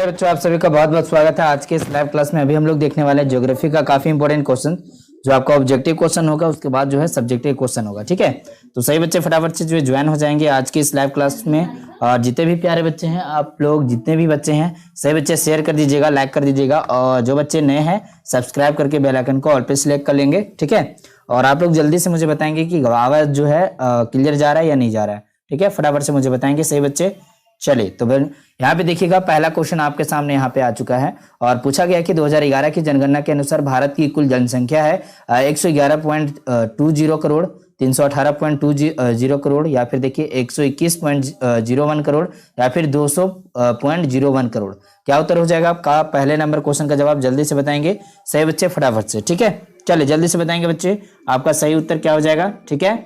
प्यारे बच्चों, आप सभी का बहुत बहुत स्वागत है। आज के इस लाइव क्लास में अभी हम लोग देखने वाले हैं ज्योग्राफी का काफी इंपॉर्टेंट क्वेश्चन, जो आपका ऑब्जेक्टिव क्वेश्चन होगा, उसके बाद जो है सब्जेक्टिव क्वेश्चन होगा। ठीक है, तो सही बच्चे फटाफट से जो ज्वाइन हो जाएंगे आज की इस लाइव क्लास में। और जितने भी प्यारे बच्चे हैं, आप लोग जितने भी बच्चे हैं, सही बच्चे शेयर कर दीजिएगा, लाइक कर दीजिएगा, और जो बच्चे नए हैं सब्सक्राइब करके बेल आइकन को ऑल पे सिलेक्ट कर लेंगे। ठीक है, और आप लोग जल्दी से मुझे बताएंगे कि आवाज जो है क्लियर जा रहा है या नहीं जा रहा है। ठीक है, फटाफट से मुझे बताएंगे सही बच्चे। चलिए, तो यहाँ पे देखिएगा, पहला क्वेश्चन आपके सामने यहाँ पे आ चुका है और पूछा गया कि 2011 की जनगणना के अनुसार भारत की कुल जनसंख्या है 111.20 करोड़, 318.20 करोड़, या फिर देखिए 121.01 करोड़, या फिर 200.01 करोड़। क्या उत्तर हो जाएगा आपका? पहले नंबर क्वेश्चन का जवाब जल्दी से बताएंगे सही बच्चे फटाफट से। ठीक है, चलिए जल्दी से बताएंगे बच्चे, आपका सही उत्तर क्या हो जाएगा। ठीक है,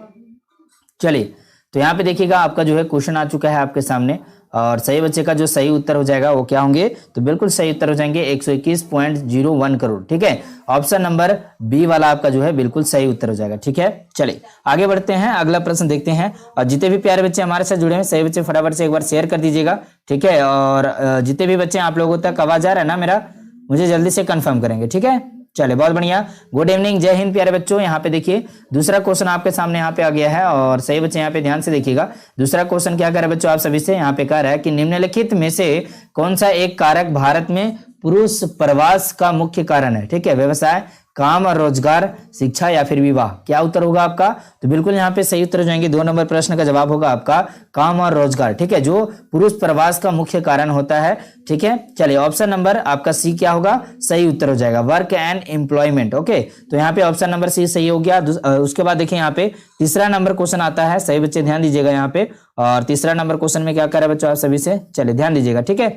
चलिए तो यहाँ पे देखिएगा, आपका जो है क्वेश्चन आ चुका है आपके सामने, और सही बच्चे का जो सही उत्तर हो जाएगा वो क्या होंगे? तो बिल्कुल सही उत्तर हो जाएंगे 121.01 करोड़। ठीक है, ऑप्शन नंबर बी वाला आपका जो है बिल्कुल सही उत्तर हो जाएगा। ठीक है, चलिए आगे बढ़ते हैं, अगला प्रश्न देखते हैं। और जितने भी प्यारे बच्चे हमारे साथ जुड़े हैं, सही बच्चे फटाफट से एक बार शेयर कर दीजिएगा। ठीक है, और जितने भी बच्चे आप लोगों तक आवाज आ रहा है ना मेरा, मुझे जल्दी से कंफर्म करेंगे। ठीक है, चले बहुत बढ़िया, गुड इवनिंग, जय हिंद प्यारे बच्चों। यहाँ पे देखिए दूसरा क्वेश्चन आपके सामने यहाँ पे आ गया है, और सही बच्चे यहाँ पे ध्यान से देखिएगा। दूसरा क्वेश्चन क्या कर रहा है बच्चों आप सभी से? यहाँ पे कह रहा है कि निम्नलिखित में से कौन सा एक कारक भारत में पुरुष प्रवास का मुख्य कारण है? ठीक है, व्यवसाय, काम और रोजगार, शिक्षा या फिर विवाह। क्या उत्तर होगा आपका? तो बिल्कुल यहाँ पे सही उत्तर हो जाएंगे, 2 नंबर प्रश्न का जवाब होगा आपका काम और रोजगार। ठीक है, जो पुरुष प्रवास का मुख्य कारण होता है। ठीक है, चलिए ऑप्शन नंबर आपका सी क्या होगा? सही उत्तर हो जाएगा वर्क एंड एम्प्लॉयमेंट। ओके, तो यहाँ पे ऑप्शन नंबर सी सही हो गया। उसके बाद देखिए यहाँ पे तीसरा नंबर क्वेश्चन आता है, सही बच्चे ध्यान दीजिएगा यहाँ पे। और तीसरा नंबर क्वेश्चन में क्या कर रहा है बच्चों आप सभी से? चलिए ध्यान दीजिएगा। ठीक है,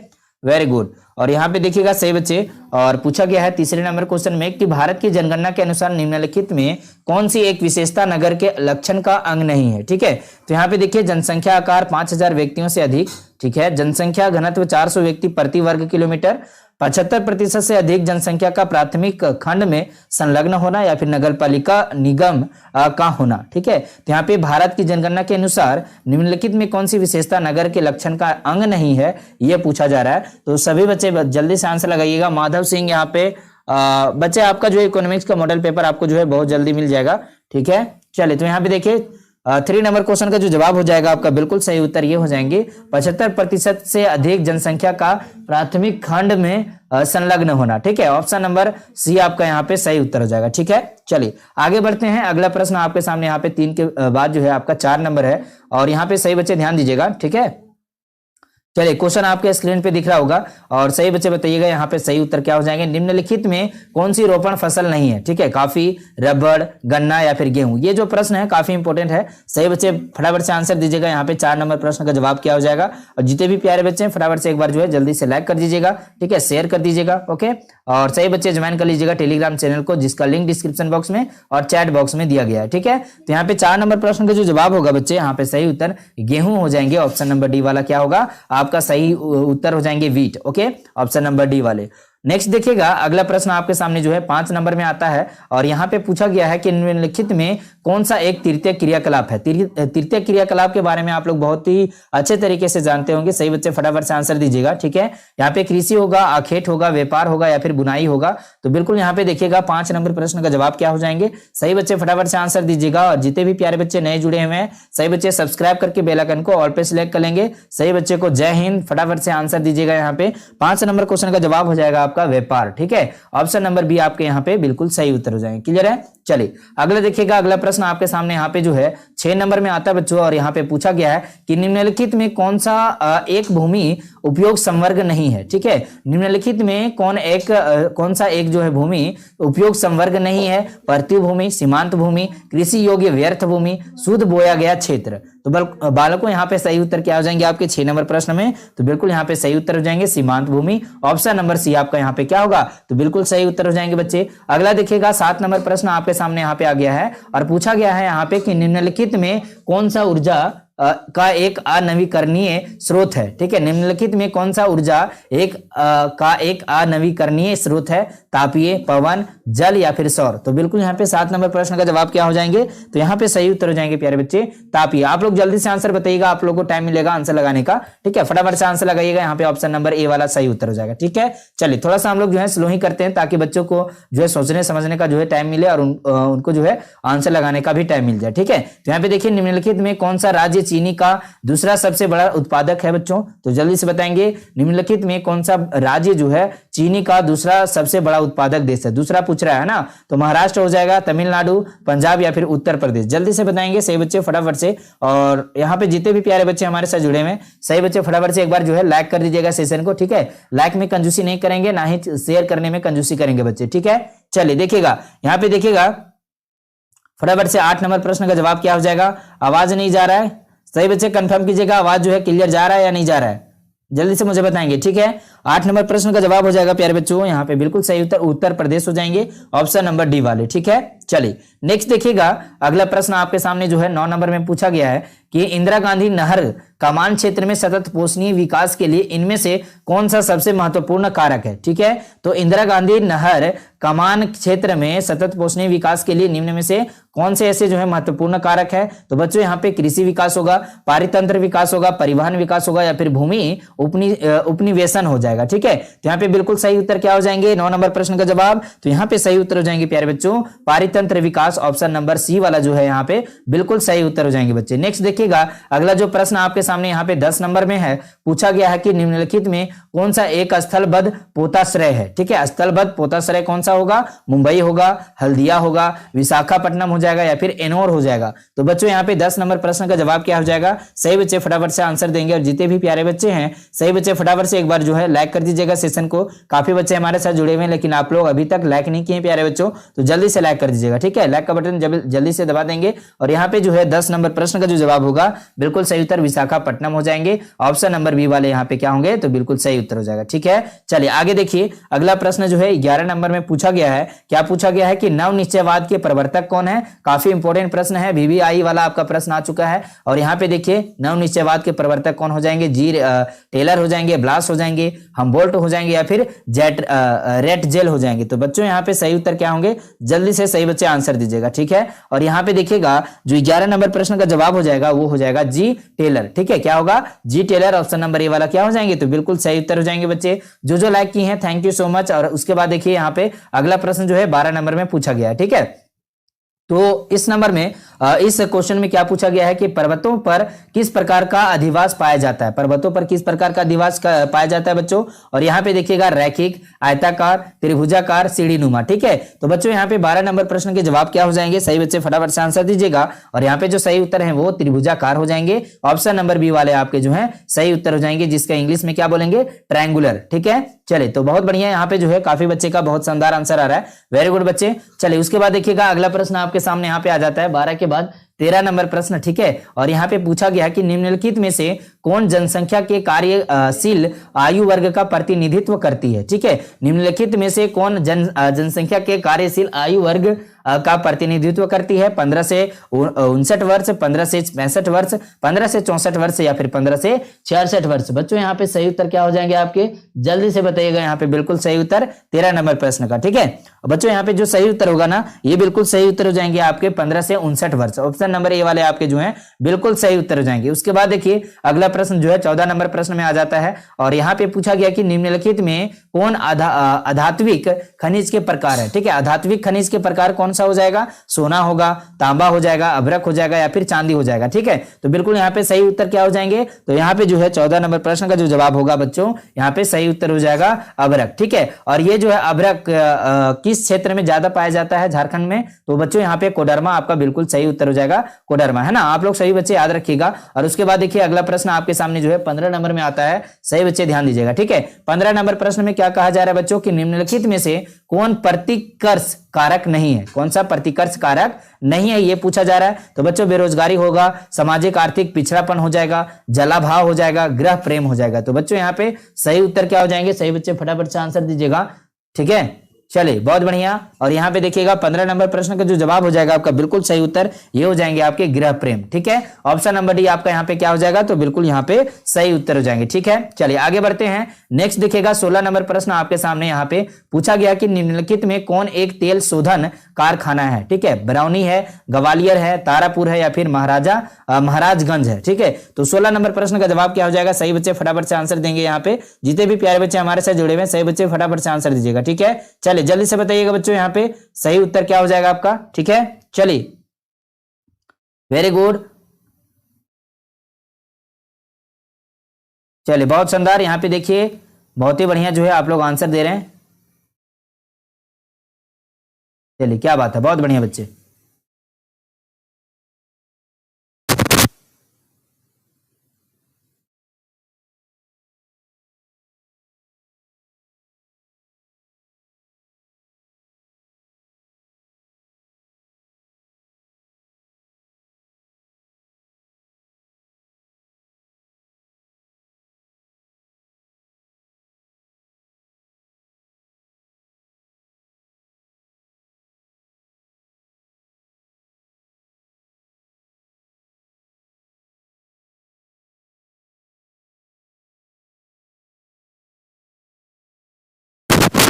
वेरी गुड। और यहाँ पे देखिएगा सही बच्चे, और पूछा गया है तीसरे नंबर क्वेश्चन में कि भारत की जनगणना के अनुसार निम्नलिखित में कौन सी एक विशेषता नगर के लक्षण का अंग नहीं है? ठीक है, तो यहाँ पे देखिए जनसंख्या आकार 5000 व्यक्तियों से अधिक। ठीक है, जनसंख्या घनत्व 400 व्यक्ति प्रति वर्ग किलोमीटर, 75% से अधिक जनसंख्या का प्राथमिक खंड में संलग्न होना, या फिर नगर पालिका निगम का होना। ठीक है, तो यहाँ पे भारत की जनगणना के अनुसार निम्नलिखित में कौन सी विशेषता नगर के लक्षण का अंग नहीं है, यह पूछा जा रहा है। तो सभी बच्चे जल्दी से आंसर लगाइएगा। माधव सिंह यहाँ पे बच्चे, आपका जो है इकोनॉमिक्स का मॉडल पेपर आपको जो है बहुत जल्दी मिल जाएगा। ठीक है, चलिए तो यहाँ पे देखिए 3 नंबर क्वेश्चन का जो जवाब हो जाएगा आपका बिल्कुल सही उत्तर ये हो जाएंगे 75% से अधिक जनसंख्या का प्राथमिक खंड में संलग्न होना। ठीक है, ऑप्शन नंबर सी आपका यहाँ पे सही उत्तर हो जाएगा। ठीक है, चलिए आगे बढ़ते हैं। अगला प्रश्न आपके सामने यहाँ पे 3 के बाद जो है आपका 4 नंबर है, और यहाँ पे सही बच्चे ध्यान दीजिएगा। ठीक है, चलिए क्वेश्चन आपके स्क्रीन पे दिख रहा होगा, और सही बच्चे बताइएगा यहाँ पे सही उत्तर क्या हो जाएंगे। निम्नलिखित में कौन सी रोपण फसल नहीं है? ठीक है, कॉफी, रबड़, गन्ना या फिर गेहूं। ये जो प्रश्न है काफी इंपॉर्टेंट है, सही बच्चे फटाफट से आंसर दीजिएगा। यहाँ पे 4 नंबर प्रश्न का जवाब क्या हो जाएगा। और जितने भी प्यारे बच्चे हैं फटाफट से एक बार जो है जल्दी से लाइक कर दीजिएगा। ठीक है, शेयर कर दीजिएगा। ओके, और सही बच्चे ज्वाइन कर लीजिएगा टेलीग्राम चैनल को, जिसका लिंक डिस्क्रिप्शन बॉक्स में और चैट बॉक्स में दिया गया है। ठीक है, तो यहाँ पे 4 नंबर प्रश्न का जो जवाब होगा बच्चे, यहाँ पे सही उत्तर गेहूं हो जाएंगे। ऑप्शन नंबर डी वाला क्या होगा आपका? सही उत्तर हो जाएंगे wheat. Okay, option number D वाले। नेक्स्ट देखिएगा, अगला प्रश्न आपके सामने जो है 5 नंबर में आता है, और यहाँ पे पूछा गया है कि निम्नलिखित में कौन सा एक तृतीय क्रियाकलाप है? तृतीय क्रियाकलाप के बारे में आप लोग बहुत ही अच्छे तरीके से जानते होंगे। सही बच्चे फटाफट से आंसर दीजिएगा। ठीक है, यहाँ पे कृषि होगा, आखेट होगा, व्यापार होगा, या फिर बुनाई होगा। तो बिल्कुल यहाँ पे देखिएगा 5 नंबर प्रश्न का जवाब क्या हो जाएंगे। सही बच्चे फटाफट से आंसर दीजिएगा, और जितने भी प्यारे बच्चे नए जुड़े हुए हैं, सही बच्चे सब्सक्राइब करके बेल आइकन को ऑल पे सिलेक्ट कर लेंगे। सही बच्चे को जय हिंद, फटाफट से आंसर दीजिएगा। यहाँ पे 5 नंबर क्वेश्चन का जवाब हो जाएगा आपका व्यापार। ठीक है, ऑप्शन नंबर बी आपके यहाँ पे बिल्कुल सही उत्तर हो जाएंगे। क्लियर है? चलिए अगला देखिएगा, अगला प्रश्न आपके सामने यहाँ पे जो है 6 नंबर में आता है बच्चों, और यहाँ पे पूछा गया है कि निम्नलिखित में कौन सा एक भूमि उपयोग संवर्ग नहीं है? ठीक है, निम्नलिखित में कौन सा एक जो है भूमि उपयोग संवर्ग नहीं है? पर्ती भूमि, सीमांत भूमि, कृषि योग्य व्यर्थ भूमि, शुद्ध बोया गया क्षेत्र। तो बालकों यहाँ पे सही उत्तर क्या हो जाएंगे आपके 6 नंबर प्रश्न में? तो बिल्कुल यहाँ पे सही उत्तर हो जाएंगे सीमांत भूमि। ऑप्शन नंबर सी आपका यहाँ पे क्या होगा? तो बिल्कुल सही उत्तर हो जाएंगे बच्चे। अगला देखिएगा 7 नंबर प्रश्न आपके सामने यहाँ पे आ गया है, और पूछा गया है यहाँ पे कि निम्नलिखित में कौन सा ऊर्जा का एक अनवीकरणीय स्रोत है। ठीक है, निम्नलिखित में कौन सा ऊर्जा का एक अनवीकरणीय स्रोत है? तापीय, पवन, जल या फिर सौर। तो बिल्कुल यहाँ पे 7 नंबर प्रश्न का जवाब क्या हो जाएंगे? तो यहाँ पे सही उत्तर हो जाएंगे प्यारे बच्चे तापीय। आप लोग जल्दी से आंसर बताइएगा, आप लोगों को टाइम मिलेगा आंसर लगाने का। ठीक है, फटाफट से आंसर लगाइएगा, यहाँ पे ऑप्शन नंबर ए वाला सही उत्तर हो जाएगा। ठीक है, चलिए थोड़ा सा हम लोग जो है स्लो ही करते हैं ताकि बच्चों को जो है सोचने समझने का जो है टाइम मिले और उनको जो है आंसर लगाने का भी टाइम मिल जाए। ठीक है, तो यहाँ पे देखिए निम्नलिखित में कौन सा राज्य चीनी का दूसरा सबसे बड़ा उत्पादक है बच्चों? तो जल्दी से बताएंगे, निम्नलिखित में कौन सा राज्य जो है चीनी का दूसरा सबसे बड़ा उत्पादक देश है? दूसरा पूछ रहा है ना, तो महाराष्ट्र हो जाएगा, तमिलनाडु, पंजाब या फिर उत्तर प्रदेश। जल्दी से बताएंगे सही बच्चे फटाफट से। और यहाँ पे जितने भी प्यारे बच्चे हमारे साथ जुड़े हुए सही बच्चे फटाफट से एक बार जो है लाइक कर दीजिएगा सेशन को। ठीक है, लाइक में कंजूसी नहीं करेंगे, ना ही शेयर करने में कंजूसी करेंगे बच्चे। ठीक है, चलिए देखिएगा, यहाँ पे देखिएगा फटाफट से 8 नंबर प्रश्न का जवाब क्या हो जाएगा? आवाज नहीं जा रहा है, सही बच्चे कंफर्म कीजिएगा, आवाज जो है क्लियर जा रहा है या नहीं जा रहा है, जल्दी से मुझे बताएंगे। ठीक है, 8 नंबर प्रश्न का जवाब हो जाएगा प्यारे बच्चों यहाँ पे बिल्कुल सही उत्तर उत्तर प्रदेश हो जाएंगे, ऑप्शन नंबर डी वाले। ठीक है, चलिए नेक्स्ट देखिएगा, अगला प्रश्न आपके सामने जो है 9 नंबर में पूछा गया है कि इंदिरा गांधी नहर कमान क्षेत्र में सतत पोषणीय विकास के लिए इनमें से कौन सा सबसे महत्वपूर्ण कारक है? ठीक है, तो इंदिरा गांधी नहर कमान क्षेत्र में सतत पोषणीय विकास के लिए निम्न में से कौन से ऐसे जो है महत्वपूर्ण कारक है? तो बच्चों यहाँ पे कृषि विकास होगा, पारितंत्र विकास होगा, परिवहन विकास होगा या फिर भूमि उपनिवेशन हो जाएगा। ठीक है, तो यहाँ पे बिल्कुल सही उत्तर क्या हो जाएंगे? 9 नंबर प्रश्न का जवाब, तो यहाँ पे सही उत्तर हो जाएंगे प्यारे बच्चों पारितंत्र विकास, ऑप्शन नंबर सी वाला जो है यहाँ पे बिल्कुल सही उत्तर हो जाएंगे बच्चे। नेक्स्ट देखिएगा, अगला जो प्रश्न आपके सामने यहाँ पे 10 नंबर में है, पूछा गया है कि निम्नलिखित में कौन सा एक स्थलबद्ध पोताश्रय है? ठीक है, स्थलबद्ध पोताश्रय कौन सा होगा? मुंबई होगा, हल्दिया होगा, विशाखापट्टनम हो जाएगा या फिर एनोर हो जाएगा। तो बच्चों यहाँ पे 10 नंबर प्रश्न का जवाब क्या हो जाएगा? सही बच्चे फटाफट से आंसर देंगे, और जितने भी प्यारे बच्चे हैं सही बच्चे फटाफट से एक बार जो है लाइक कर दीजिएगा सेशन को। काफी बच्चे हमारे साथ जुड़े हुए हैं लेकिन आप लोग अभी तक लाइक नहीं किए प्यारे बच्चों, तो जल्दी से लाइक कर दीजिएगा। ठीक है, लाइक का बटन जल्दी से दबा देंगे। और यहाँ पे जो है 10 नंबर प्रश्न का जो जवाब होगा बिल्कुल सही उत्तर विशाखापट्टनम हो जाएंगे, ऑप्शन नंबर बी वाले यहाँ पे क्या होंगे? तो बिल्कुल सही उत्तर हो जाएगा। ठीक है, चलिए आगे देखिए, अगला प्रश्न जो है 11 नंबर में पूछा गया है, क्या पूछा गया है कि नव निश्चयवाद के प्रवर्तक कौन है? काफी इंपॉर्टेंट प्रश्न है, VVI वाला आपका प्रश्न आ चुका है। और यहाँ पे देखिए नव निश्चयवाद के प्रवर्तक कौन हो जाएंगे? जी टेलर हो जाएंगे, ब्लास हो जाएंगे, हम्बोल्ट हो जाएंगे या फिर रेट जेल हो जाएंगे। तो बच्चों यहाँ पे सही उत्तर क्या होंगे? जल्दी से सही बच्चे आंसर दीजिएगा। ठीक है, और यहाँ पे देखिएगा जो 11 नंबर प्रश्न का जवाब हो जाएगा वो हो जाएगा जी टेलर। ठीक है, क्या होगा? जी टेलर, ऑप्शन नंबर ए वाला क्या हो जाएंगे? तो बिल्कुल सही उत्तर हो जाएंगे बच्चे। जो लाइक की हैं थैंक यू सो मच। और उसके बाद देखिए यहाँ पे अगला प्रश्न जो है 12 नंबर में पूछा गया है। ठीक है, तो इस नंबर में इस क्वेश्चन में क्या पूछा गया है कि पर्वतों पर किस प्रकार का अधिवास पाया जाता है? पर्वतों पर किस प्रकार का अधिवास पाया जाता है बच्चों? और यहाँ पे देखिएगा रैखिक, आयताकार, त्रिभुजाकार, सीढ़ीनुमा। ठीक है, तो बच्चों यहाँ पे 12 नंबर प्रश्न के जवाब क्या हो जाएंगे? सही बच्चे फटाफट से आंसर दीजिएगा। और यहाँ पे जो सही उत्तर है वो त्रिभुजाकार हो जाएंगे, ऑप्शन नंबर बी वाले आपके जो है सही उत्तर हो जाएंगे, जिसका इंग्लिश में क्या बोलेंगे? ट्रायंगुलर। ठीक है, चलिए तो बहुत बढ़िया, यहाँ पे जो है काफी बच्चे का बहुत शानदार आंसर आ रहा है, वेरी गुड बच्चे। चलिए उसके बाद देखिएगा अगला प्रश्न आपके सामने यहाँ पे आ जाता है 12 के बाद 13 नंबर प्रश्न। ठीक है, और यहाँ पे पूछा गया कि निम्नलिखित में से कौन जनसंख्या के कार्यशील आयु वर्ग का प्रतिनिधित्व करती है? ठीक है, निम्नलिखित में से कौन जनसंख्या के कार्यशील आयु वर्ग का प्रतिनिधित्व करती है? 15 से 59 वर्ष, 15 से 65 वर्ष, 15 से 64 वर्ष या फिर 15 से 66 वर्ष। बच्चों यहाँ पे सही उत्तर क्या हो जाएंगे आपके? जल्दी से बताइएगा। यहाँ पे बिल्कुल सही उत्तर 13 नंबर प्रश्न का। ठीक है बच्चों, यहाँ पे जो सही उत्तर होगा ना, ये बिल्कुल सही उत्तर हो जाएंगे आपके 15 से 59 वर्ष, ऑप्शन नंबर ए वाले आपके जो है बिल्कुल सही उत्तर हो जाएंगे। उसके बाद देखिए अगला प्रश्न जो है 14 नंबर प्रश्न में आ जाता है, और यहाँ पे पूछा गया कि निम्नलिखित में कौन अधात्विक खनिज के प्रकार है? ठीक है, अधात्विक खनिज के प्रकार कौन सा हो जाएगा? सोना होगा, तांबा हो जाएगा, अभ्रक हो जाएगा या फिर चांदी हो जाएगा। ठीक है, तो बिल्कुल यहाँ पे सही उत्तर क्या हो जाएंगे? तो यहाँ पे जो है 14 नंबर प्रश्न का जो जवाब होगा बच्चों, यहाँ पे सही उत्तर हो जाएगा अभ्रक। ठीक है, और ये जो है अभ्रक किस क्षेत्र में ज्यादा पाया जाता है? झारखंड में। तो बच्चों यहाँ पे कोडरमा आपका बिल्कुल सही उत्तर हो जाएगा, कोडरमा, है ना। आप लोग सही बच्चे याद रखिएगा। और उसके बाद देखिए अगला प्रश्न आपके सामने जो है 15 नंबर में आता है, सही बच्चे ध्यान दीजिएगा। ठीक है, 15 नंबर प्रश्न में क्या कहा जा रहा है बच्चों कि निम्नलिखित में से कौन प्रतिकर्ष कारक नहीं है? कौन सा प्रतिकर्ष कारक नहीं है, ये पूछा जा रहा है। तो बच्चों बेरोजगारी होगा, सामाजिक आर्थिक पिछड़ापन हो जाएगा, जलाभाव हो जाएगा, गृह प्रेम हो जाएगा। तो बच्चों यहाँ पे सही उत्तर क्या हो जाएंगे? सही बच्चे फटाफट से आंसर दीजिएगा। ठीक है, चलिए बहुत बढ़िया। और यहाँ पे देखिएगा 15 नंबर प्रश्न का जो जवाब हो जाएगा आपका बिल्कुल सही उत्तर ये हो जाएंगे आपके गृह प्रेम। ठीक है, ऑप्शन नंबर डी आपका यहाँ पे क्या हो जाएगा, तो बिल्कुल यहाँ पे सही उत्तर हो जाएंगे। ठीक है, चलिए आगे बढ़ते हैं। नेक्स्ट देखिएगा 16 नंबर प्रश्न आपके सामने यहाँ पे पूछा गया कि निम्नलिखित में कौन एक तेल शोधन कारखाना है। ठीक है, बरौनी है, ग्वालियर है, तारापुर है या फिर महाराजगंज है। ठीक है, तो 16 नंबर प्रश्न का जवाब क्या हो जाएगा। सही बच्चे फटाफट से आंसर देंगे। यहाँ पे जितने भी प्यारे बच्चे हमारे साथ जुड़े हुए हैं सही बच्चे फटाफट से आंसर दीजिएगा। ठीक है, चलिए जल्दी से बताइएगा बच्चों यहाँ पे सही उत्तर क्या हो जाएगा आपका। ठीक है, चलिए वेरी गुड, चलिए बहुत शानदार। यहाँ पे देखिए बहुत ही बढ़िया जो है आप लोग आंसर दे रहे हैं। चलिए क्या बात है, बहुत बढ़िया बच्चे।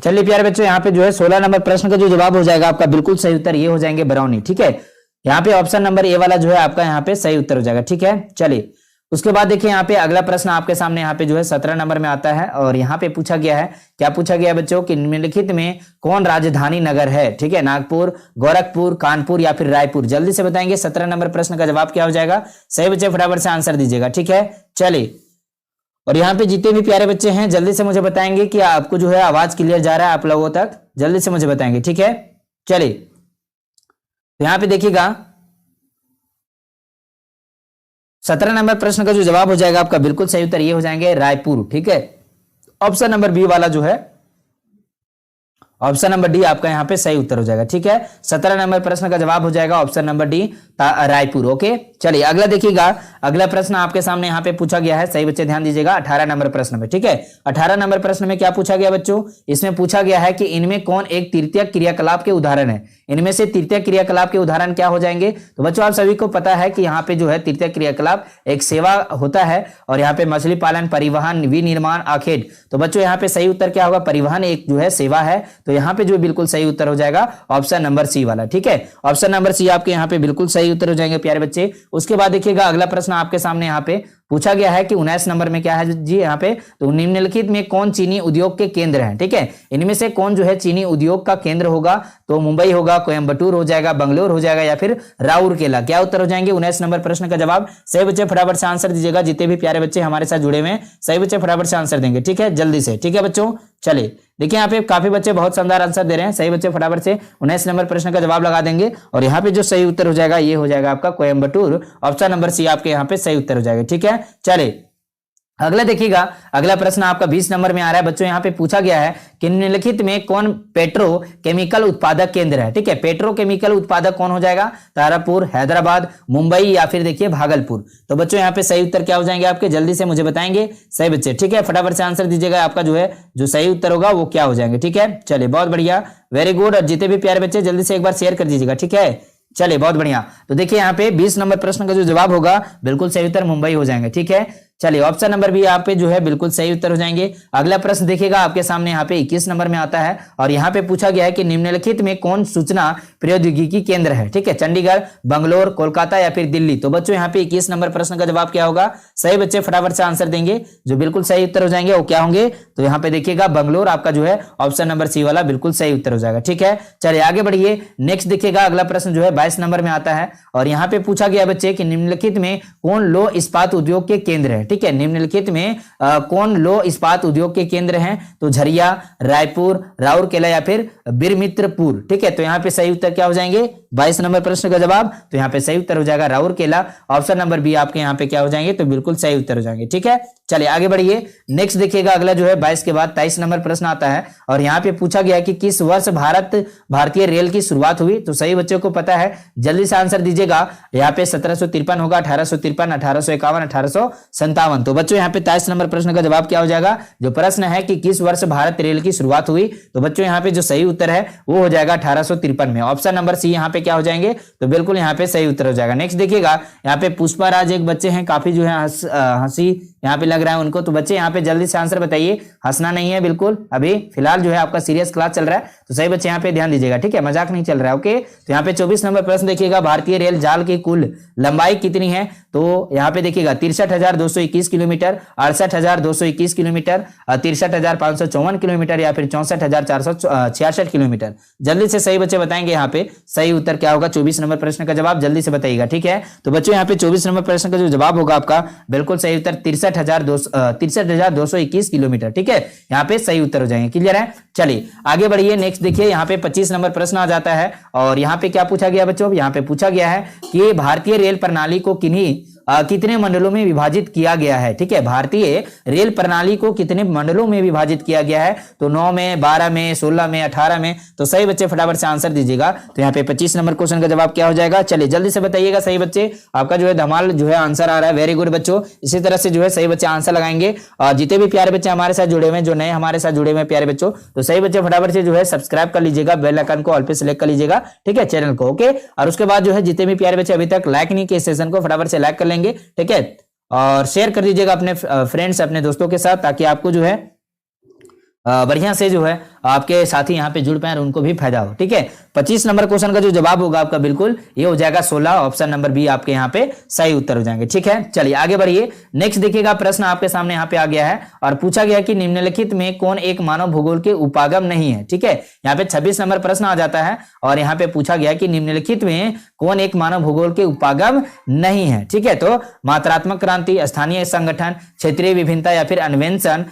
चलिए प्यारे बच्चों यहाँ पे जो है 16 नंबर प्रश्न का जो जवाब हो जाएगा आपका बिल्कुल सही उत्तर ये हो जाएंगे बरौनी। ठीक है, यहाँ पे ऑप्शन नंबर ए वाला जो है आपका यहाँ पे सही उत्तर हो जाएगा। ठीक है, चलिए उसके बाद देखिए यहाँ पे अगला प्रश्न आपके सामने यहाँ पे जो है 17 नंबर में आता है और यहाँ पे पूछा गया है, क्या पूछा गया है बच्चों कि निम्नलिखित में कौन राजधानी नगर है। ठीक है, नागपुर, गोरखपुर, कानपुर या फिर रायपुर। जल्दी से बताएंगे 17 नंबर प्रश्न का जवाब क्या हो जाएगा। सही बच्चे फटाफट से आंसर दीजिएगा। ठीक है, चलिए और यहाँ पे जितने भी प्यारे बच्चे हैं जल्दी से मुझे बताएंगे कि आपको जो है आवाज क्लियर जा रहा है आप लोगों तक, जल्दी से मुझे बताएंगे। ठीक है, चलिए तो यहाँ पे देखिएगा 17 नंबर प्रश्न का जो जवाब हो जाएगा आपका बिल्कुल सही उत्तर ये हो जाएंगे रायपुर। ठीक है, ऑप्शन नंबर बी वाला जो है ऑप्शन नंबर डी आपका यहाँ पे सही उत्तर हो जाएगा। ठीक है, 17 नंबर प्रश्न का जवाब हो जाएगा option number D Raipur. Okay, चलिए अगला देखिएगा। अगला प्रश्न आपके सामने यहाँ पे पूछा गया है, सही बच्चे ध्यान दीजिएगा 18 नंबर प्रश्न में। ठीक है, 18 नंबर प्रश्न में क्या पूछा गया बच्चों, इसमें पूछा गया है कि इनमें कौन एक तृतीय क्रियाकलाप के उदाहरण है। इनमें से तृतीय क्रियाकलाप के उदाहरण क्या हो जाएंगे। तो बच्चों आप सभी को पता है कि यहाँ पे जो है तृतीय क्रियाकलाप एक सेवा होता है और यहाँ पे मछली पालन, परिवहन, विनिर्माण, आखेट। तो बच्चों यहाँ पे सही उत्तर क्या होगा, परिवहन एक जो है सेवा है। तो यहाँ पे जो बिल्कुल सही उत्तर हो जाएगा ऑप्शन नंबर सी वाला। ठीक है, ऑप्शन नंबर सी आपके यहाँ पे बिल्कुल सही उत्तर हो जाएंगे प्यारे बच्चे। उसके बाद देखिएगा अगला प्रश्न आपके सामने यहाँ पे पूछा गया है कि 19 नंबर में क्या है जी यहाँ पे, तो निम्नलिखित में कौन चीनी उद्योग के केंद्र हैं। ठीक है, इनमें से कौन जो है चीनी उद्योग का केंद्र होगा। तो मुंबई होगा, कोयंबटूर हो जाएगा, बंगलोर हो जाएगा या फिर राउरकेला। क्या उत्तर हो जाएंगे 19 नंबर प्रश्न का जवाब। सही बच्चे फटाफट से आंसर दीजिएगा। जितने भी प्यारे बच्चे हमारे साथ जुड़े हुए हैं सही बच्चे फटाफट से आंसर देंगे। ठीक है, जल्दी से। ठीक है बच्चों, चलिए देखिए यहाँ पे काफी बच्चे बहुत शानदार आंसर दे रहे हैं। सही बच्चे फटाफट से 19 नंबर प्रश्न का जवाब लगा देंगे और यहाँ पे जो सही उत्तर हो जाएगा ये हो जाएगा आपका कोयंबटूर। ऑप्शन नंबर सी आपके यहाँ पे सही उत्तर हो जाएगा। ठीक है, चलिए अगला देखिएगा। अगला प्रश्न आपका 20 नंबर में आ रहा है बच्चों। यहाँ पे पूछा गया है कि निम्नलिखित में कौन पेट्रोकेमिकल उत्पादक केंद्र है। ठीक है, पेट्रोकेमिकल उत्पादक कौन हो जाएगा, तारापुर, हैदराबाद, मुंबई या फिर देखिए भागलपुर। तो बच्चों यहाँ पे सही उत्तर क्या हो जाएंगे आपके, जल्दी से मुझे बताएंगे सही बच्चे। ठीक है, फटाफट से आंसर दीजिएगा। आपका जो है जो सही उत्तर होगा वो क्या हो जाएंगे। ठीक है, चलिए बहुत बढ़िया, वेरी गुड। और जितने भी प्यारे बच्चे जल्दी से एक बार शेयर कर दीजिएगा। ठीक है, चलिए बहुत बढ़िया। तो देखिए यहाँ पे 20 नंबर प्रश्न का जो जवाब होगा बिल्कुल सही उत्तर मुंबई हो जाएंगे। ठीक है, चलिए ऑप्शन नंबर भी यहाँ पे जो है बिल्कुल सही उत्तर हो जाएंगे। अगला प्रश्न देखिएगा आपके सामने यहाँ पे 21 नंबर में आता है और यहाँ पे पूछा गया है कि निम्नलिखित में कौन सूचना प्रौद्योगिकी केंद्र है। ठीक है, चंडीगढ़, बंगलोर, कोलकाता या फिर दिल्ली। तो बच्चों यहाँ पे 21 नंबर प्रश्न का जवाब क्या होगा। सही बच्चे फटाफट से आंसर देंगे। जो बिल्कुल सही उत्तर हो जाएंगे वो क्या होंगे, तो यहाँ पे देखिएगा बंगलोर आपका जो है ऑप्शन नंबर सी वाला बिल्कुल सही उत्तर हो जाएगा। ठीक है, चलिए आगे बढ़िए। नेक्स्ट देखिएगा अगला प्रश्न जो है 22 नंबर में आता है और यहाँ पे पूछा गया बच्चे कि निम्नलिखित में कौन लौह इस्पात उद्योग के केंद्र है। ठीक है, निम्नलिखित में कौन लौह इस्पात उद्योग के केंद्र हैं। तो झरिया, रायपुर, राउरकेला या फिर बिरमित्रपुर। ठीक है, तो यहाँ पे सही उत्तर क्या हो जाएंगे 22 नंबर प्रश्न का जवाब। तो यहाँ पे सही उत्तर हो जाएगा राउरकेला। ऑप्शन नंबर बी आपके यहाँ पे क्या हो जाएंगे, तो बिल्कुल सही उत्तर हो जाएंगे। ठीक है, चलिए आगे बढ़िए। नेक्स्ट देखिएगा अगला जो है 22 के बाद 23 नंबर प्रश्न आता है और यहाँ पे पूछा गया है कि किस वर्ष भारतीय रेल की शुरुआत हुई। तो सही बच्चों को पता है, जल्दी से आंसर दीजिएगा। यहाँ पे 1753 होगा, 1853, 1851, 1857 57। तो बच्चों यहाँ पे 23 नंबर प्रश्न का जवाब क्या हो जाएगा? जो प्रश्न है कि किस वर्ष भारत रेल की शुरुआत हुई, तो बच्चों यहाँ पे जो सही उत्तर है वो हो जाएगा 1853 में। ऑप्शन नंबर सी यहाँ पे क्या हो जाएंगे? तो बिल्कुल यहाँ पे सही उत्तर हो जाएगा। नेक्स्ट देखिएगा, यहाँ पे पुष्पाराज एक बच्चे हैं, काफी जो है हंसी यहाँ पे लग रहा है उनको। तो बच्चे यहाँ पे जल्दी से आंसर बताइए, हंसना नहीं है बिल्कुल, अभी फिलहाल जो है आपका सीरियस क्लास चल रहा है, तो सही बच्चे यहाँ पे ध्यान दीजिएगा, ठीक है, मजाक नहीं चल रहा है। ओके, तो यहाँ पे 24 नंबर प्रश्न देखिएगा, भारतीय रेल जाल की कुल लंबाई कितनी है? तो यहाँ पे देखिएगा 63,221 किलोमीटर, 68,221 किलोमीटर, 63,554 किलोमीटर या फिर 64,466 किलोमीटर। जल्दी से सही बच्चे बताएंगे यहाँ पे सही उत्तर क्या होगा 24 नंबर प्रश्न का जवाब, जल्दी से बताइएगा, ठीक है। तो बच्चों यहाँ पे 24 नंबर प्रश्न का जो जवाब होगा आपका बिल्कुल सही उत्तर 63,221 किलोमीटर, ठीक है, यहाँ पे सही उत्तर हो जाएंगे। क्लियर है? चलिए आगे बढ़िए। नेक्स्ट देखिए, यहाँ पे 25 नंबर प्रश्न आ जाता है और यहाँ पे क्या पूछा गया बच्चों? यहाँ पे पूछा गया है कि भारतीय रेल प्रणाली को कितने मंडलों में विभाजित किया गया है, ठीक है, भारतीय रेल प्रणाली को कितने मंडलों में विभाजित किया गया है? तो 9 में, 12 में, 16 में, 18 में। तो सही बच्चे फटाफट से आंसर दीजिएगा। तो यहाँ पे 25 नंबर क्वेश्चन का जवाब क्या हो जाएगा? चलिए जल्दी से बताइएगा सही बच्चे, आपका जो है धमाल जो है आंसर आ रहा है, वेरी गुड बच्चों। इसी तरह से जो है सही बच्चे आंसर लगाएंगे और जितने भी प्यारे बच्चे हमारे साथ जुड़े हुए हैं, जो नए हमारे साथ जुड़े हुए प्यारे बच्चों, तो सही बच्चे फटाफट से जो है सब्सक्राइब कर लीजिएगा, बेल आइकन को ऑल पे सिलेक्ट कर लीजिएगा, ठीक है, चैनल को। ओके, और उसके बाद जो है जितने भी प्यारे बच्चे अभी तक लाइक नहीं किए सेशन को फटाफट से लाइक कर लेंगे, ठीक है, और शेयर कर दीजिएगा अपने फ्रेंड्स, अपने दोस्तों के साथ, ताकि आपको जो है बढ़िया से जो है आपके साथी यहाँ पे जुड़ पाए और उनको भी फायदा हो, ठीक है। 25 नंबर क्वेश्चन का जो जवाब होगा आपका बिल्कुल ये हो जाएगा 16, ऑप्शन नंबर बी आपके यहाँ पे सही उत्तर हो जाएंगे, ठीक है। चलिए आगे बढ़िए। नेक्स्ट देखिएगा, प्रश्न आपके सामने यहाँ पे आ गया है और पूछा गया कि निम्नलिखित में कौन एक मानव भूगोल के उपागम नहीं है, ठीक है। यहाँ पे 26 नंबर प्रश्न आ जाता है और यहाँ पे पूछा गया कि निम्नलिखित में कौन एक मानव भूगोल के उपागम नहीं है, ठीक है। तो मात्रात्मक क्रांति, स्थानीय संगठन, क्षेत्रीय विभिन्नता या फिर अन्वेषण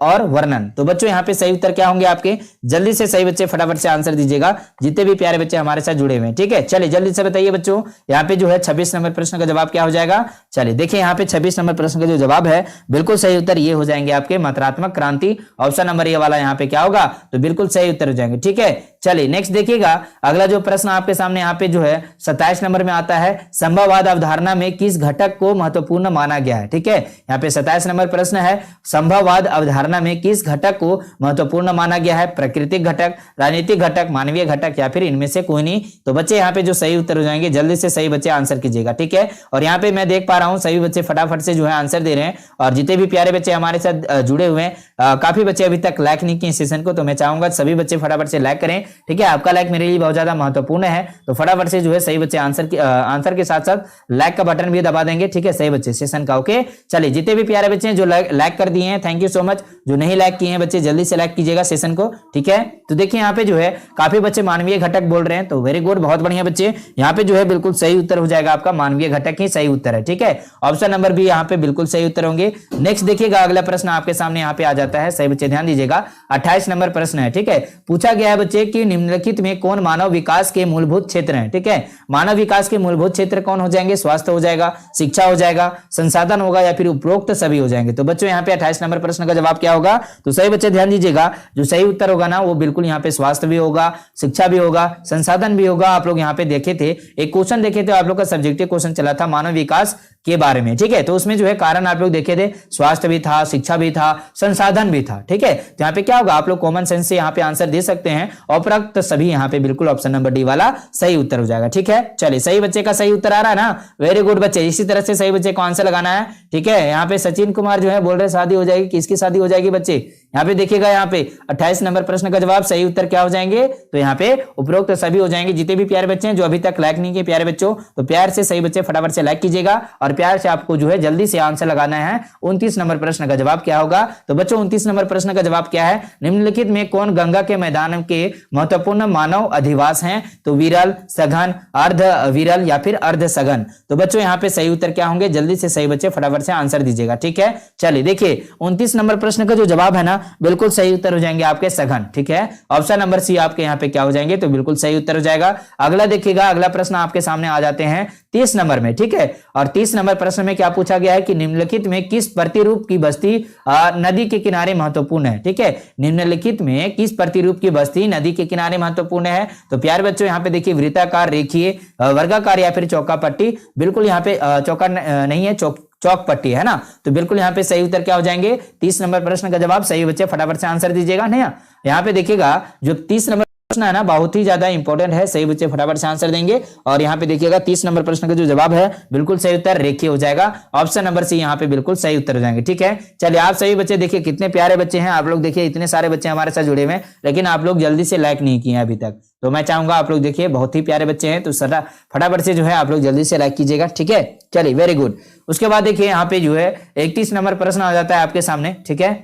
और वर्णन। तो बच्चों यहाँ पे सही उत्तर क्या होंगे आपके? जल्दी से सही बच्चे फटाफट से आंसर दीजिएगा, जितने भी प्यारे बच्चे हमारे साथ जुड़े हुए हैं, ठीक है। चलिए जल्दी से बताइए बच्चों, यहाँ पे जो है 26 नंबर प्रश्न का जवाब क्या हो जाएगा? चलिए देखिए, यहाँ पे 26 नंबर प्रश्न का जो जवाब है बिल्कुल सही उत्तर ये हो जाएंगे आपके मात्रात्मक क्रांति, ऑप्शन नंबर ये वाला यहाँ पे क्या होगा? तो बिल्कुल सही उत्तर हो जाएंगे, ठीक है। चलिए नेक्स्ट देखिएगा, अगला जो प्रश्न आपके सामने यहाँ पे जो है 27 नंबर में आता है, संभववाद अवधारणा में किस घटक को महत्वपूर्ण माना गया है, ठीक है। यहाँ पे 27 नंबर प्रश्न है, संभववाद अवधारणा में किस घटक को महत्वपूर्ण माना गया है? प्राकृतिक घटक, राजनीतिक घटक, मानवीय घटक या फिर इनमें से कोई नहीं। तो बच्चे यहाँ पे जो सही उत्तर हो जाएंगे, जल्दी से सही बच्चे आंसर कीजिएगा, ठीक है। और यहाँ पे मैं देख पा रहा हूँ सभी बच्चे फटाफट से जो है आंसर दे रहे हैं और जितने भी प्यारे बच्चे हमारे साथ जुड़े हुए हैं, काफी बच्चे अभी तक लाइक नहीं किए सेशन को, तो मैं चाहूंगा सभी बच्चे फटाफट से लाइक करें, ठीक है। आपका लाइक मेरे लिए बहुत ज्यादा महत्वपूर्ण है, तो फटाफट से जो है सही बच्चे आंसर के साथ साथ लाइक का बटन भी दबा देंगे, ठीक है, सही बच्चे सेशन का। ओके, चलिए जितने भी प्यारे बच्चे हैं जो लाइक कर दिए हैं, थैंक यू सो मच। जो नहीं लाइक किए हैं बच्चे, जल्दी से लाइक कीजिएगा सेशन को, ठीक है। तो देखिए यहाँ पे जो है काफी बच्चे मानवीय घटक बोल रहे हैं, तो वेरी गुड, बहुत बढ़िया बच्चे। यहाँ पे जो है बिल्कुल सही उत्तर हो जाएगा आपका मानवीय घटक ही सही उत्तर है, ठीक है। ऑप्शन नंबर बी यहाँ पे बिल्कुल सही उत्तर होंगे। नेक्स्ट देखिएगा, अगला प्रश्न आपके सामने यहाँ पे आ जाता है, सही बच्चे ध्यान दीजिएगा, 28 नंबर प्रश्न है, ठीक है। पूछा गया है बच्चे कि निम्नलिखित में कौन मानव विकास के मूलभूत क्षेत्र हैं, ठीक है। मानव विकास के मूलभूत क्षेत्र कौन हो जाएंगे? स्वास्थ्य हो जाएगा, शिक्षा हो जाएगा, संसाधन होगा या फिर उपरोक्त सभी हो जाएंगे। तो बच्चों यहाँ पे 28 नंबर प्रश्न का जवाब क्या होगा? तो सही बच्चे ध्यान दीजिएगा, जो सही उत्तर होगा ना वो बिल्कुल यहाँ पे स्वास्थ्य भी होगा, शिक्षा भी होगा, संसाधन भी होगा। आप लोग यहाँ पे देखे थे, एक क्वेश्चन देखे थे, आप लोग का सब्जेक्टिव क्वेश्चन चला था मानव विकास के बारे में, ठीक है। तो उसमें जो है कारण आप लोग देखे थे, स्वास्थ्य भी था, शिक्षा भी था, संसाधन भी था, ठीक है। तो यहाँ पे क्या होगा, आप लोग कॉमन सेंस से यहाँ पे आंसर दे सकते हैं, उपरोक्त सभी यहाँ पे बिल्कुल ऑप्शन नंबर डी वाला सही उत्तर हो जाएगा, ठीक है। चलिए सही बच्चे का सही उत्तर आ रहा है ना, वेरी गुड बच्चे। इसी तरह से सही बच्चे को आंसर लगाना है, ठीक है। यहाँ पे सचिन कुमार जो है बोल रहे शादी हो जाएगी, किसकी शादी हो जाएगी बच्चे? यहाँ पे देखिएगा, यहाँ पे 28 नंबर प्रश्न का जवाब सही उत्तर क्या हो जाएंगे? तो यहाँ पे उपरोक्त सभी हो जाएंगे। जितने भी प्यारे बच्चे हैं जो अभी तक लाइक नहीं किए प्यारे बच्चों, तो प्यार से सही बच्चे फटाफट से लाइक कीजिएगा और प्यार से आपको जो है जल्दी से आंसर लगाना है। 29 नंबर प्रश्न का जवाब क्या होगा? तो बच्चों 29 नंबर प्रश्न का जवाब क्या है? निम्नलिखित में कौन गंगा के मैदान के महत्वपूर्ण मानव अधिवास हैं? तो विरल, सघन, अर्ध विरल या फिर अर्ध सघन। तो बच्चों यहाँ पे सही उत्तर क्या होंगे? जल्दी से सही बच्चे फटाफट से आंसर दीजिएगा, ठीक है। चलिए देखिए 29 नंबर प्रश्न का जो जवाब है ना, बिल्कुल सही उत्तर हो जाएंगे आपके सघन, ठीक है। ऑप्शन नंबर सी आपके यहाँ पे क्या हो जाएंगे? तो बिल्कुल सही उत्तर हो जाएगा। अगला देखिएगा, अगला प्रश्न आपके सामने आ जाते हैं 30 नंबर में, ठीक है। और 30 नंबर प्रश्न में क्या पूछा गया है कि निम्नलिखित में किस प्रतिरूप की बस्ती नदी के किनारे महत्वपूर्ण है, ठीक है। निम्नलिखित में किस प्रतिरूप की बस्ती नदी के किनारे महत्वपूर्ण है? तो प्यारे बच्चों यहाँ पे देखिए, वृत्ताकार, रेखीय, वर्गाकार या फिर चौका पट्टी। बिल्कुल यहाँ पे चौका नहीं है, चौक पट्टी, है ना। तो बिल्कुल यहाँ पे सही उत्तर क्या हो जाएंगे, 30 नंबर प्रश्न का जवाब। सही बच्चे फटाफट से आंसर दीजिएगा। नहीं, यहाँ पे देखिएगा जो 30 नंबर प्रश्न है ना बहुत ही ज्यादा इंपॉर्टेंट है। सही बच्चे फटाफट से आंसर देंगे। और यहाँ पे देखिएगा 30 नंबर प्रश्न का जो जवाब है बिल्कुल सही उत्तर रेखीय हो जाएगा। ऑप्शन नंबर सी यहाँ पे बिल्कुल सही उत्तर हो जाएंगे। ठीक है, चलिए आप सभी बच्चे देखिए कितने प्यारे बच्चे हैं आप लोग। देखिए इतने सारे बच्चे हमारे साथ जुड़े हुए हैं, लेकिन आप लोग जल्दी से लाइक नहीं किए हैं अभी तक। तो मैं चाहूंगा आप लोग देखिए बहुत ही प्यारे बच्चे हैं, तो फटाफट से जो है आप लोग जल्दी से लाइक कीजिएगा। ठीक है, चलिए वेरी गुड। उसके बाद देखिए यहाँ पे जो है 31 नंबर प्रश्न आ जाता है आपके सामने। ठीक है,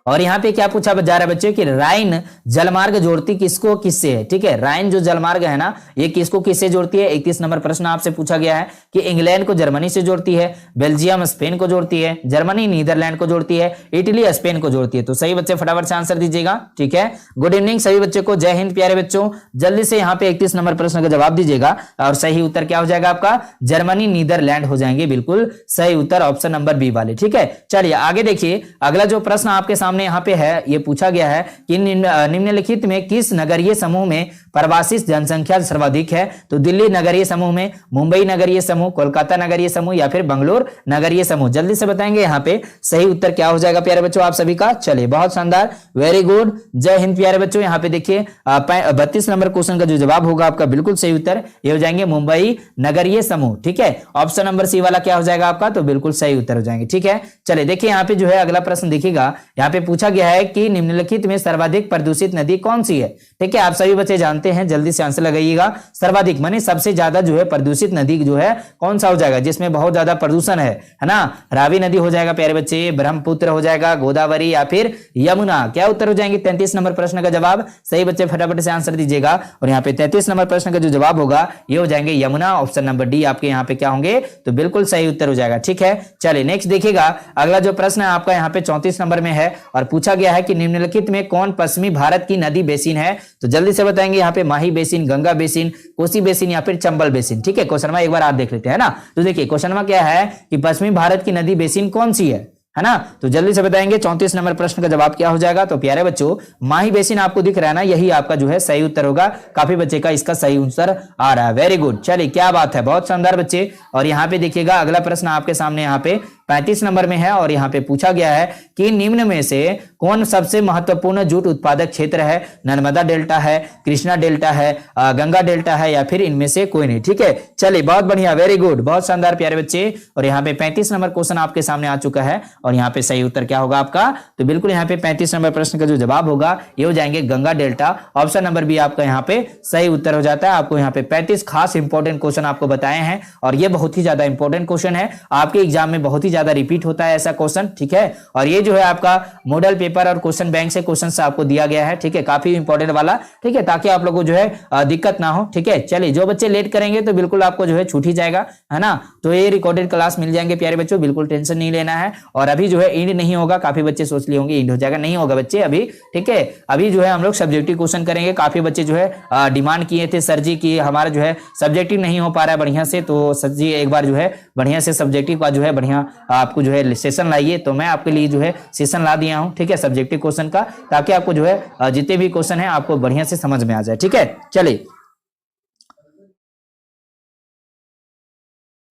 और यहाँ पे क्या पूछा जा रहा है बच्चे कि राइन जलमार्ग जोड़ती किसको किससे है। ठीक है, राइन जो जलमार्ग है ना ये किसको किससे जोड़ती है। 31 नंबर प्रश्न आपसे पूछा गया है कि इंग्लैंड को जर्मनी से जोड़ती है, बेल्जियम स्पेन को जोड़ती है, जर्मनी नीदरलैंड को जोड़ती है, इटली स्पेन को जोड़ती है। तो सही बच्चे फटाफट से आंसर दीजिएगा। ठीक है, गुड इवनिंग सभी बच्चों को, जय हिंद प्यारे बच्चों। जल्दी से यहाँ पे 31 नंबर प्रश्न का जवाब दीजिएगा और सही उत्तर क्या हो जाएगा आपका, जर्मनी नीदरलैंड हो जाएंगे। बिल्कुल सही उत्तर ऑप्शन नंबर बी वाले। ठीक है, चलिए आगे देखिए अगला जो प्रश्न आपके सामने यहाँ पे है, ये पूछा गया है कि निम्नलिखित में किस नगरीय समूह में प्रवासी जनसंख्या सर्वाधिक है। तो दिल्ली नगरीय समूह में, मुंबई नगरीय समूह, कोलकाता नगरीय समूह या फिर बंगलोर नगरीय समूह। जल्दी से बताएंगे यहाँ पे सही उत्तर क्या हो जाएगा प्यारे बच्चों आप सभी का। चलिए बहुत शानदार, वेरी गुड, जय हिंद प्यारे बच्चों। यहाँ पे देखिए 32 नंबर क्वेश्चन का जो जवाब होगा आपका बिल्कुल सही उत्तर ये हो जाएंगे मुंबई नगरीय समूह। ठीक है, ऑप्शन नंबर सी वाला क्या हो जाएगा आपका, तो बिल्कुल सही उत्तर हो जाएंगे। ठीक है, चलिए देखिए यहाँ पे जो है अगला प्रश्न देखिएगा, यहाँ पे पूछा गया है कि निम्नलिखित में सर्वाधिक प्रदूषित नदी कौन सी है। ठीक है, आप सभी बच्चे जानते हैं, जल्दी से आंसर लगाइएगा। सर्वाधिक माने सबसे ज्यादा जो है प्रदूषित नदी जो है कौन सा हो जाएगा, जिसमें बहुत ज्यादा प्रदूषण है ना। रावी नदी हो जाएगा प्यारे बच्चे, ब्रह्मपुत्र हो जाएगा, गोदावरी या फिर यमुना। क्या उत्तर हो जाएंगे 33 नंबर प्रश्न का जवाब। सही बच्चे फटाफट से आंसर दीजिएगा। और यहाँ पे 33 नंबर प्रश्न का जो जवाब होगा ये हो जाएंगे यमुना। ऑप्शन नंबर डी आपके यहाँ पे क्या होंगे, तो बिल्कुल सही उत्तर हो जाएगा। ठीक है, चलिए नेक्स्ट देखिएगा अगला जो प्रश्न है आपका यहाँ पे 34 नंबर में है और पूछा गया है कि निम्नलिखित में कौन पश्चिमी भारत की नदी बेसिन है। तो जल्दी से बताएंगे यहाँ पे Mahi basin, Ganga basin, Kosi basin या फिर चंबल बेसिन। ठीक है, क्वेश्चन एक बार आप देख लेते हैं ना। तो देखिए क्वेश्चन क्या है कि पश्चिमी भारत की नदी बेसिन कौन सी है ना। तो जल्दी से बताएंगे 34 नंबर प्रश्न का जवाब क्या हो जाएगा। तो प्यारे बच्चों माही बेसिन आपको दिख रहा है ना, यही आपका जो है सही उत्तर होगा। काफी बच्चे का इसका सही उत्तर आ रहा है, वेरी गुड। चलिए क्या बात है, बहुत शानदार बच्चे। और यहाँ पे देखिएगा अगला प्रश्न आपके सामने यहाँ पे 35 नंबर में है और यहाँ पे पूछा गया है कि निम्न में से कौन सबसे महत्वपूर्ण जूट उत्पादक क्षेत्र है। नर्मदा डेल्टा है, कृष्णा डेल्टा है, गंगा डेल्टा है या फिर इनमें से कोई नहीं। ठीक है, चलिए बहुत बढ़िया, वेरी गुड, बहुत शानदार प्यारे बच्चे। और यहाँ पे 35 नंबर क्वेश्चन आपके सामने आ चुका है और यहाँ पे सही उत्तर क्या होगा आपका, तो बिल्कुल यहाँ पे 35 नंबर प्रश्न का जो जवाब होगा ये हो जाएंगे Ganga delta. Option number B आपका यहाँ पे सही उत्तर हो जाता है। आपको यहाँ पे 35 खास इंपॉर्टेंट क्वेश्चन आपको बताए हैं और ये बहुत ही ज्यादा इंपॉर्टेंट क्वेश्चन है, आपके एग्जाम में बहुत ही ज्यादा रिपीट होता है ऐसा क्वेश्चन। ठीक है, और ये जो है आपका मॉडल पेपर और क्वेश्चन बैंक से क्वेश्चन आपको दिया गया है। ठीक है, काफी इंपॉर्टेंट वाला। ठीक है, ताकि आप लोगों को जो है दिक्कत ना हो। ठीक है, चलिए जो बच्चे लेट करेंगे तो बिल्कुल आपको जो है छूट ही जाएगा, है ना। तो ये रिकॉर्डेड क्लास मिल जाएंगे प्यारे बच्चों, बिल्कुल टेंशन नहीं लेना है। और अभी जो है इंड नहीं होगा, काफी बच्चे सोच लिए होंगे इंड हो जाएगा, नहीं होगा बच्चे अभी। ठीक है, अभी जो है हम लोग सब्जेक्टिव क्वेश्चन करेंगे। काफी बच्चे जो है डिमांड किए थे सर जी की हमारा जो है सब्जेक्टिव नहीं हो पा रहा है बढ़िया से, तो सर जी एक बार जो है बढ़िया से सब्जेक्टिव का जो है बढ़िया आपको जो है सेशन लाइए। तो मैं आपके लिए जो है सेशन ला दिया हूं। ठीक है, सब्जेक्टिव क्वेश्चन का, ताकि आपको जो है जितने भी क्वेश्चन है आपको बढ़िया से समझ में आ जाए। ठीक है, चलिए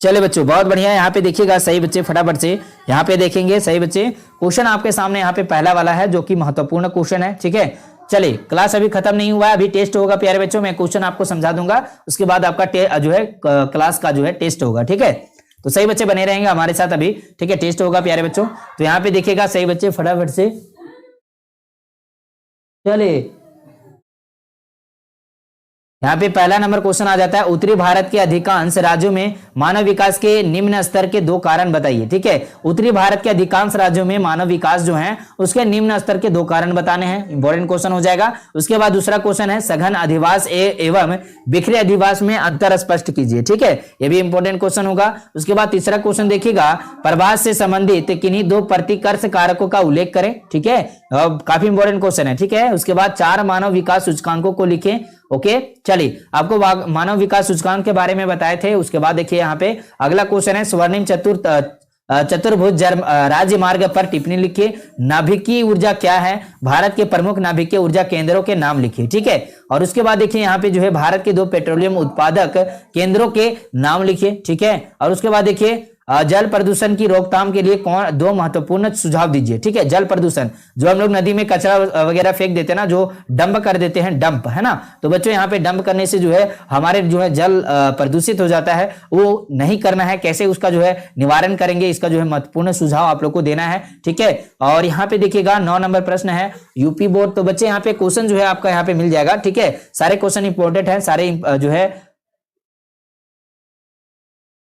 चले बच्चों बहुत बढ़िया। यहाँ पे देखिएगा सही बच्चे फटाफट से यहाँ पे देखेंगे सही बच्चे, क्वेश्चन आपके सामने यहाँ पे पहला वाला है जो कि महत्वपूर्ण क्वेश्चन है। ठीक है, चलिए क्लास अभी खत्म नहीं हुआ है, अभी टेस्ट होगा प्यारे बच्चों। मैं क्वेश्चन आपको समझा दूंगा, उसके बाद आपका जो है क्लास का जो है टेस्ट होगा। ठीक है, तो सही बच्चे बने रहेंगे हमारे साथ अभी। ठीक है, टेस्ट होगा प्यारे बच्चों। तो यहाँ पे देखिएगा सही बच्चे फटाफट से, चलिए यहाँ पे पहला नंबर क्वेश्चन आ जाता है, उत्तरी भारत के अधिकांश राज्यों में मानव विकास के निम्न स्तर के दो कारण बताइए। ठीक है, उत्तरी भारत के अधिकांश राज्यों में मानव विकास जो है उसके निम्न स्तर के दो कारण बताने हैं। इंपॉर्टेंट क्वेश्चन हो जाएगा। उसके बाद दूसरा क्वेश्चन है सघन अधिवास एवं बिखरे अधिवास में अंतर स्पष्ट कीजिए। ठीक है, ये भी इंपॉर्टेंट क्वेश्चन होगा। उसके बाद तीसरा क्वेश्चन देखिएगा, प्रवास से संबंधित किन्हीं दो प्रतिकर्ष कारकों का उल्लेख करें। ठीक है, काफी इंपॉर्टेंट क्वेश्चन है। ठीक है, उसके बाद 4 मानव विकास सूचकांकों को लिखें। ओके, चलिए आपको मानव विकास सूचकांक के बारे में बताए थे। उसके बाद देखिए यहाँ पे अगला क्वेश्चन है, स्वर्णिम चतुर्भुज राज्य मार्ग पर टिप्पणी लिखिए। नाभिकीय ऊर्जा क्या है, भारत के प्रमुख नाभिकीय ऊर्जा केंद्रों के नाम लिखिए। ठीक है, और उसके बाद देखिए यहाँ पे जो है भारत के 2 पेट्रोलियम उत्पादक केंद्रों के नाम लिखिए। ठीक है, और उसके बाद देखिए जल प्रदूषण की रोकथाम के लिए कौन दो महत्वपूर्ण सुझाव दीजिए। ठीक है, जल प्रदूषण, जो हम लोग नदी में कचरा वगैरह फेंक देते हैं ना, जो डंप कर देते हैं, डंप, है ना, तो बच्चों यहाँ पे डंप करने से जो है हमारे जो है जल प्रदूषित हो जाता है, वो नहीं करना है। कैसे उसका जो है निवारण करेंगे, इसका जो है महत्वपूर्ण सुझाव आप लोग को देना है। ठीक है, और यहाँ पे देखिएगा 9 नंबर प्रश्न है यूपी बोर्ड। तो बच्चे यहाँ पे क्वेश्चन जो है आपका यहाँ पे मिल जाएगा। ठीक है, सारे क्वेश्चन इंपॉर्टेंट है, सारे जो है।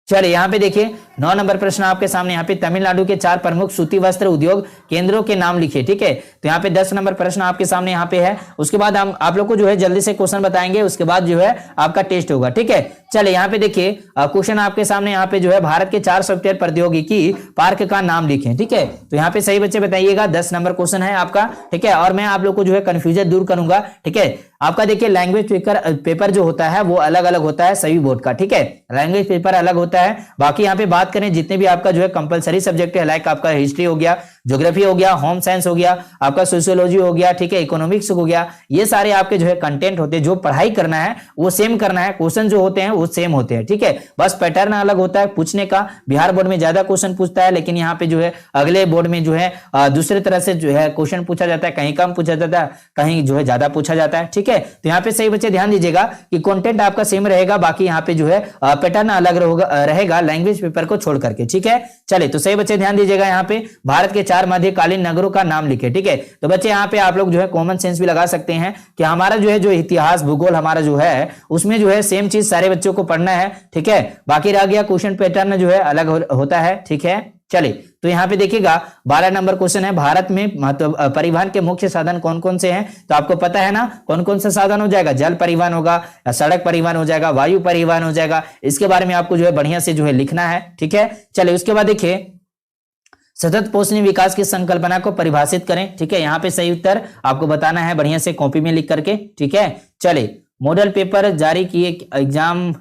चलिए यहाँ पे देखिए 9 नंबर प्रश्न आपके सामने, यहाँ पे तमिलनाडु के 4 प्रमुख सूती वस्त्र उद्योग केंद्रों के नाम लिखिए। ठीक है, तो यहाँ पे 10 नंबर प्रश्न आपके सामने यहाँ पे है। उसके बाद हम आप लोग को जो है जल्दी से क्वेश्चन बताएंगे, उसके बाद जो है आपका टेस्ट होगा। ठीक है, चलिए यहाँ पे देखिए क्वेश्चन आपके सामने यहाँ पे जो है भारत के 4 सॉफ्टवेयर प्रौद्योगिकी पार्क का नाम लिखें। ठीक है, तो यहाँ पे सही बच्चे बताइएगा, 10 नंबर क्वेश्चन है आपका। ठीक है, और मैं आप लोग को जो है कंफ्यूजन दूर करूंगा। ठीक है, आपका देखिए लैंग्वेज पेपर जो होता है वो अलग अलग होता है सभी बोर्ड का। ठीक है, लैंग्वेज पेपर अलग होता है। बाकी यहाँ पे बात करें जितने भी आपका जो है कंपलसरी सब्जेक्ट है, लाइक आपका हिस्ट्री हो गया, ज्योग्राफी हो गया, होम साइंस हो गया, आपका सोशियोलॉजी हो गया, ठीक है, इकोनॉमिक्स हो गया, ये सारे आपके जो है कंटेंट होते हैं, जो पढ़ाई करना है वो सेम करना है, क्वेश्चन जो होते हैं वो सेम होते हैं। ठीक है, बस पैटर्न अलग होता है पूछने का। बिहार बोर्ड में ज्यादा क्वेश्चन पूछता है, लेकिन यहाँ पे जो है अगले बोर्ड में जो है दूसरे तरह से जो है क्वेश्चन पूछा जाता है, कहीं कम पूछा जाता है, कहीं जो है ज्यादा पूछा जाता है। ठीक है, तो यहाँ पे सही बच्चे ध्यान दीजिएगा कि कंटेंट आपका सेम रहेगा, बाकी यहाँ पे जो है पैटर्न अलग रहेगा लैंग्वेज पेपर को छोड़ करके। ठीक है, चलिए तो सही बच्चे ध्यान दीजिएगा, यहाँ पे भारत के 4 मध्यकालीन नगरों का नाम लिखे। ठीक है, तो बच्चे यहाँ पे आप लोग जो है कॉमन सेंस भी लगा सकते हैं कि हमारा जो है जो इतिहास भूगोल हमारा जो है उसमें जो है सेम चीज सारे बच्चों को पढ़ना है। ठीक है, बाकी रह गया क्वेश्चन पैटर्न जो है अलग होता है। ठीक है, चलिए तो यहाँ पे देखिएगा 12 नंबर क्वेश्चन है, भारत में परिवहन के मुख्य साधन कौन कौन से हैं। तो आपको पता है ना कौन कौन सा साधन हो जाएगा, जल परिवहन होगा, या सड़क परिवहन हो जाएगा, वायु परिवहन हो जाएगा। इसके बारे में आपको जो है बढ़िया से जो है लिखना है। ठीक है, चलिए उसके बाद देखिए सतत पोषणीय विकास की संकल्पना को परिभाषित करें। ठीक है, यहाँ पे सही उत्तर आपको बताना है बढ़िया से कॉपी में लिख करके। ठीक है, चलिए मॉडल पेपर जारी किए एग्जाम।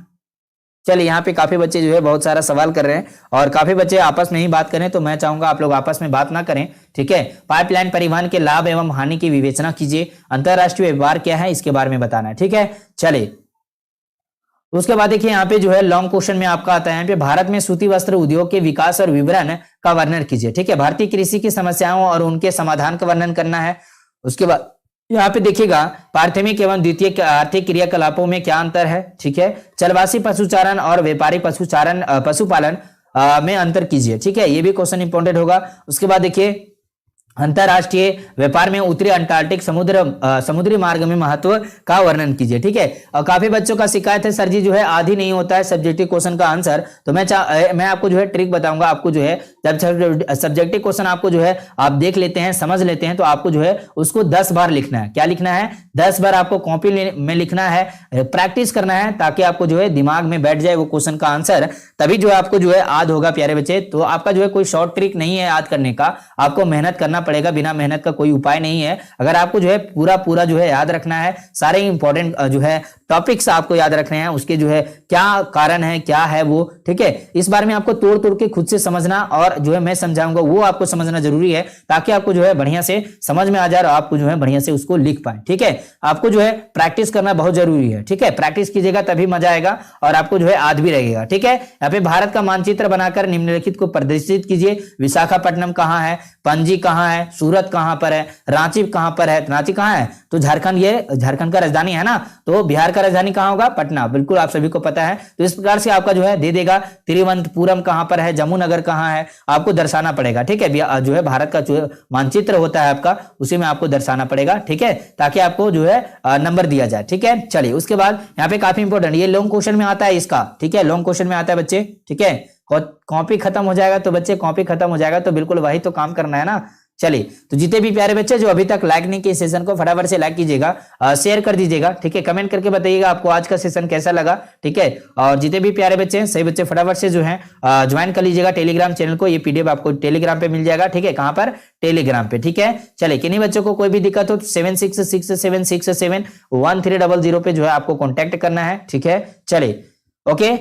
चलिए यहाँ पे काफी बच्चे जो है बहुत सारा सवाल कर रहे हैं और काफी बच्चे आपस में ही बात करें, तो मैं चाहूंगा आप लोग आपस में बात ना करें। ठीक है, पाइपलाइन परिवहन के लाभ एवं हानि की विवेचना कीजिए। अंतरराष्ट्रीय व्यापार क्या है इसके बारे में बताना है। ठीक है, चलिए उसके बाद देखिए यहाँ पे जो है लॉन्ग क्वेश्चन में आपका आता है यहाँ पे भारत में सूती वस्त्र उद्योग के विकास और विवरण का वर्णन कीजिए। ठीक है, भारतीय कृषि की समस्याओं और उनके समाधान का वर्णन करना है। उसके बाद यहाँ पे देखिएगा प्राथमिक एवं द्वितीय आर्थिक क्रियाकलापों में क्या अंतर है। ठीक है, चलवासी पशुचारण और व्यापारी पशुपालन में अंतर कीजिए। ठीक है, ये भी क्वेश्चन इंपॉर्टेंट होगा। उसके बाद देखिए अंतरराष्ट्रीय व्यापार में उत्तरी अंटार्कटिक समुद्री मार्ग में महत्व का वर्णन कीजिए। ठीक है, और काफी बच्चों का शिकायत है सर जी जो है आधी नहीं होता है सब्जेक्टिव क्वेश्चन का आंसर। तो मैं आपको जो है ट्रिक बताऊंगा। आपको जो है जब सब्जेक्टिव क्वेश्चन आपको जो है आप देख लेते हैं, समझ लेते हैं, तो आपको जो है उसको 10 बार लिखना है। क्या लिखना है? 10 बार आपको कॉपी में लिखना है, प्रैक्टिस करना है, ताकि आपको जो है दिमाग में बैठ जाए वो क्वेश्चन का आंसर, तभी जो है आपको जो है याद होगा प्यारे बच्चे। तो आपका जो है कोई शॉर्ट ट्रिक नहीं है याद करने का, आपको मेहनत करना पड़ेगा, बिना मेहनत का कोई उपाय नहीं है। अगर आपको जो है पूरा जो है याद रखना है, सारे इंपॉर्टेंट जो है टॉपिक्स आपको याद रखने हैं, उसके जो है क्या कारण है, क्या है वो। ठीक है, इस बारे में आपको तोड़ के खुद से समझना, और जो है मैं समझाऊंगा वो आपको समझना जरूरी है, ताकि आपको जो है बढ़िया से समझ में आ जाए और आपको जो है बढ़िया से उसको लिख पाए। ठीक है, आपको जो है प्रैक्टिस करना बहुत जरूरी है। ठीक है, प्रैक्टिस कीजिएगा तभी मजा आएगा और आपको जो है याद भी रहेगा। ठीक है, यहाँ पे भारत का मानचित्र बनाकर निम्नलिखित को प्रदर्शित कीजिए। विशाखापट्टनम कहाँ है, पणजी कहाँ है, सूरत कहाँ पर है, रांची कहाँ पर है। रांची कहाँ है? तो झारखंड, ये झारखंड का राजधानी है ना, तो बिहार का राजधानी कहाँ होगा? पटना। बिल्कुल आप सभी को पता है। तो इस प्रकार से आपका जो है दे देगा। तिरुवनंतपुरम कहाँ पर है, जम्मूनगर कहाँ है, आपको दर्शाना पड़ेगा। ठीक है, जो है भारत का जो मानचित्र होता है आपका, उसी में आपको दर्शाना पड़ेगा। ठीक है, ताकि आपको जो है नंबर दिया जाए। ठीक है, चलिए उसके बाद यहाँ पे काफी इंपॉर्टेंट, ये लॉन्ग क्वेश्चन में आता है इसका। ठीक है, लॉन्ग क्वेश्चन में आता है बच्चे। ठीक है, कॉपी खत्म हो जाएगा तो बच्चे, कॉपी खत्म हो जाएगा तो बिल्कुल वही तो काम करना है ना। चलिए, तो जितने भी प्यारे बच्चे जो अभी तक लाइक नहीं किए सेशन को, फटाफट से लाइक कीजिएगा, शेयर कर दीजिएगा। ठीक है, कमेंट करके बताइएगा आपको आज का सेशन कैसा लगा। ठीक है, और जितने भी प्यारे बच्चे हैं, सही बच्चे फटाफट से जो है ज्वाइन कर लीजिएगा टेलीग्राम चैनल को। ये पीडीएफ आपको टेलीग्राम पे मिल जाएगा। ठीक है, कहां पर? टेलीग्राम पे। ठीक है, चलिए किन्हीं बच्चों को कोई भी दिक्कत हो 7667671300 पे जो है आपको कॉन्टेक्ट करना है। ठीक है, चलिए ओके।